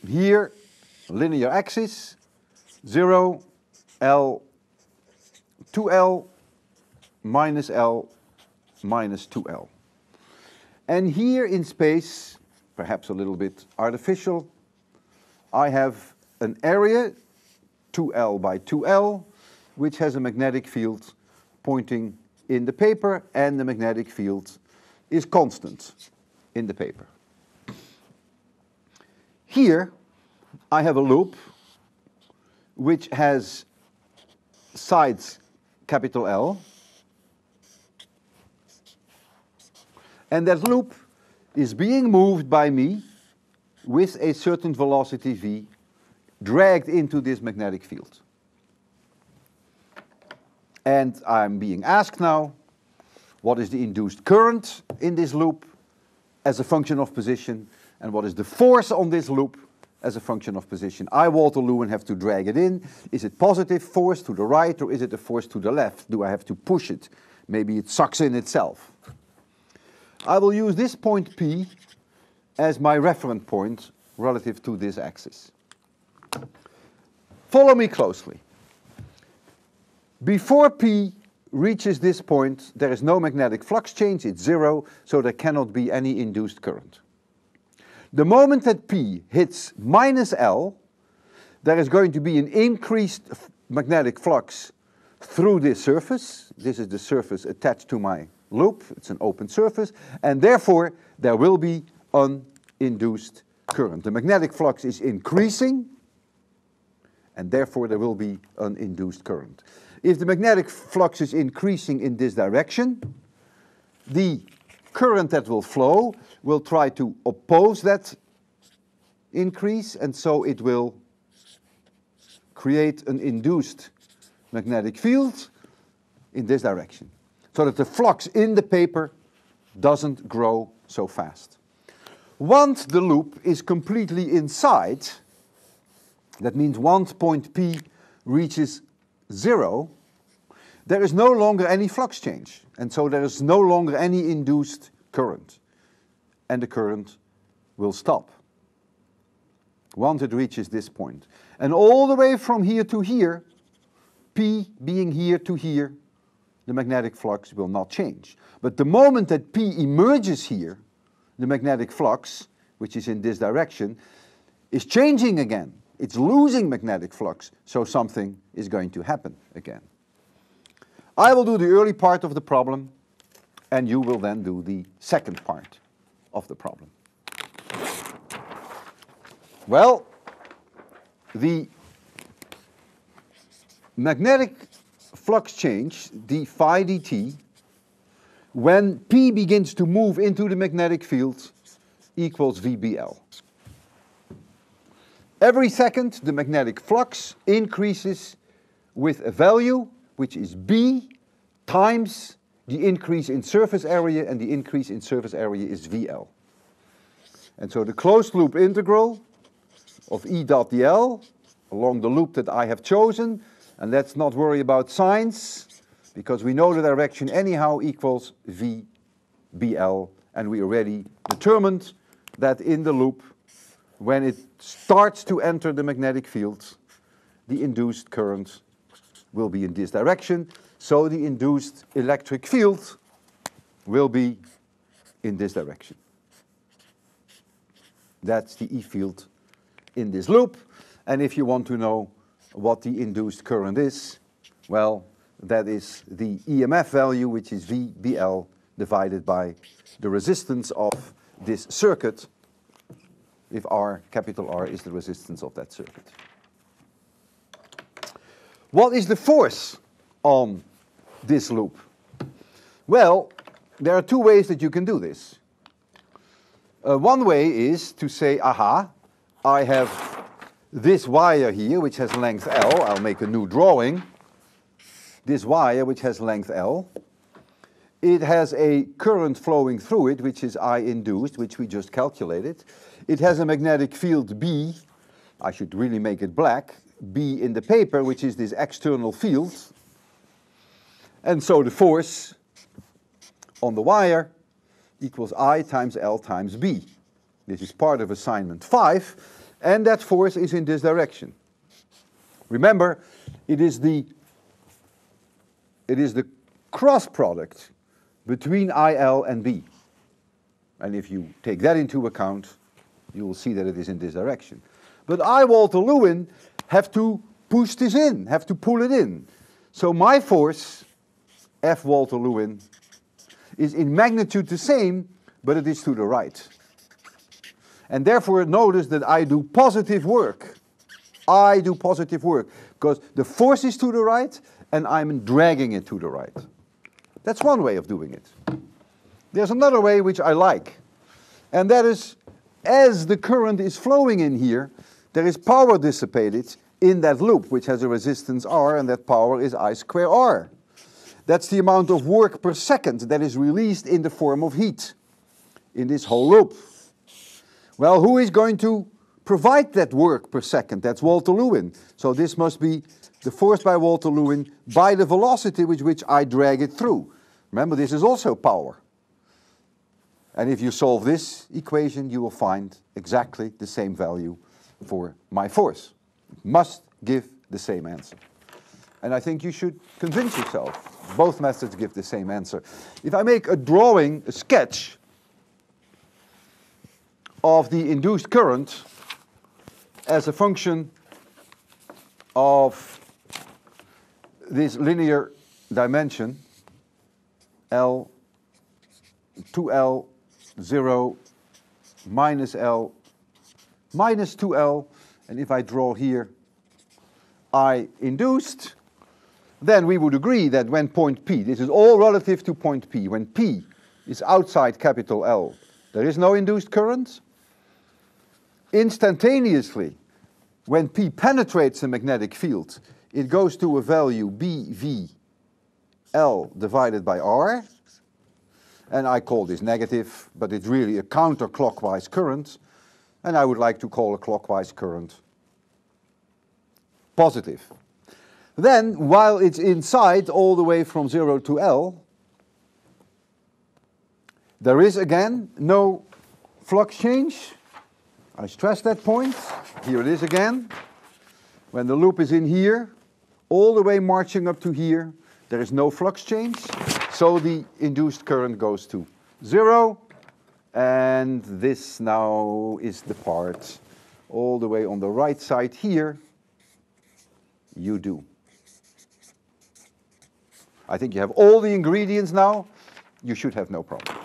here, linear axis, 0, L, 2L, minus L, minus 2L. And here in space, perhaps a little bit artificial, I have an area, 2L by 2L, which has a magnetic field pointing in the paper, and the magnetic field is constant in the paper. Here I have a loop which has sides capital L, and that loop is being moved by me with a certain velocity v, dragged into this magnetic field. And I'm being asked now, what is the induced current in this loop as a function of position, and what is the force on this loop as a function of position? I, Walter Lewin, have to drag it in. Is it positive force to the right, or is it a force to the left? Do I have to push it? Maybe it sucks in itself. I will use this point P as my reference point relative to this axis. Follow me closely. Before P reaches this point, there is no magnetic flux change, it's 0, so there cannot be any induced current. The moment that P hits minus L, there is going to be an increased magnetic flux through this surface. This is the surface attached to my loop, it's an open surface, and therefore there will be an induced current. The magnetic flux is increasing, and therefore there will be an induced current. If the magnetic flux is increasing in this direction, the current that will flow will try to oppose that increase, and so it will create an induced magnetic field in this direction, so that the flux in the paper doesn't grow so fast. Once the loop is completely inside, that means once point P reaches 0, there is no longer any flux change, and so there is no longer any induced current, and the current will stop once it reaches this point. And all the way from here to here, P being here to here, the magnetic flux will not change. But the moment that P emerges here, the magnetic flux, which is in this direction, is changing again. It's losing magnetic flux, so something is going to happen again. I will do the early part of the problem, and you will then do the second part of the problem. Well, the magnetic flux change, d phi dt, when P begins to move into the magnetic field, equals VBL. Every second, the magnetic flux increases with a value which is B times the increase in surface area, and the increase in surface area is VL. And so the closed loop integral of E dot dl along the loop that I have chosen, and let's not worry about signs, because we know the direction anyhow, equals VBL, and we already determined that in the loop, when it starts to enter the magnetic field, the induced current will be in this direction, so the induced electric field will be in this direction. That's the E field in this loop, and if you want to know what the induced current is, well, that is the EMF value, which is VBL divided by the resistance of this circuit, if R, capital R, is the resistance of that circuit. What is the force on this loop? Well, there are two ways that you can do this. One way is to say, aha, I have this wire here, which has length L. I'll make a new drawing. This wire, which has length L. It has a current flowing through it, which is I induced, which we just calculated. It has a magnetic field B. I should really make it black. B in the paper, which is this external field. And so the force on the wire equals I times L times B. This is part of assignment 5. and that force is in this direction. Remember, it is the cross product between IL and B. And if you take that into account, you will see that it is in this direction. But I, Walter Lewin, have to push this in, have to pull it in. So my force, F Walter Lewin, is in magnitude the same, but it is to the right. And therefore notice that I do positive work. I do positive work, because the force is to the right, and I'm dragging it to the right. That's one way of doing it. There's another way which I like, and that is, as the current is flowing in here, there is power dissipated in that loop, which has a resistance R, and that power is I square R. That's the amount of work per second that is released in the form of heat in this whole loop. Well, who is going to provide that work per second? That's Walter Lewin. So this must be the force by Walter Lewin by the velocity with which I drag it through. Remember, this is also power. And if you solve this equation, you will find exactly the same value for my force. It must give the same answer. And I think you should convince yourself. Both methods give the same answer. If I make a drawing, a sketch of the induced current as a function of this linear dimension, L, 2L, 0, minus L, minus 2L, and if I draw here I induced, then we would agree that when point P, this is all relative to point P, when P is outside capital L, there is no induced current. Instantaneously, when P penetrates the magnetic field, it goes to a value BV L divided by R, and I call this negative, but it's really a counterclockwise current, and I would like to call a clockwise current positive. Then, while it's inside all the way from 0 to L, there is again no flux change. I stress that point. Here it is again. When the loop is in here, all the way marching up to here, there is no flux change. So the induced current goes to 0. And this now is the part all the way on the right side here. You do. I think you have all the ingredients now. You should have no problem.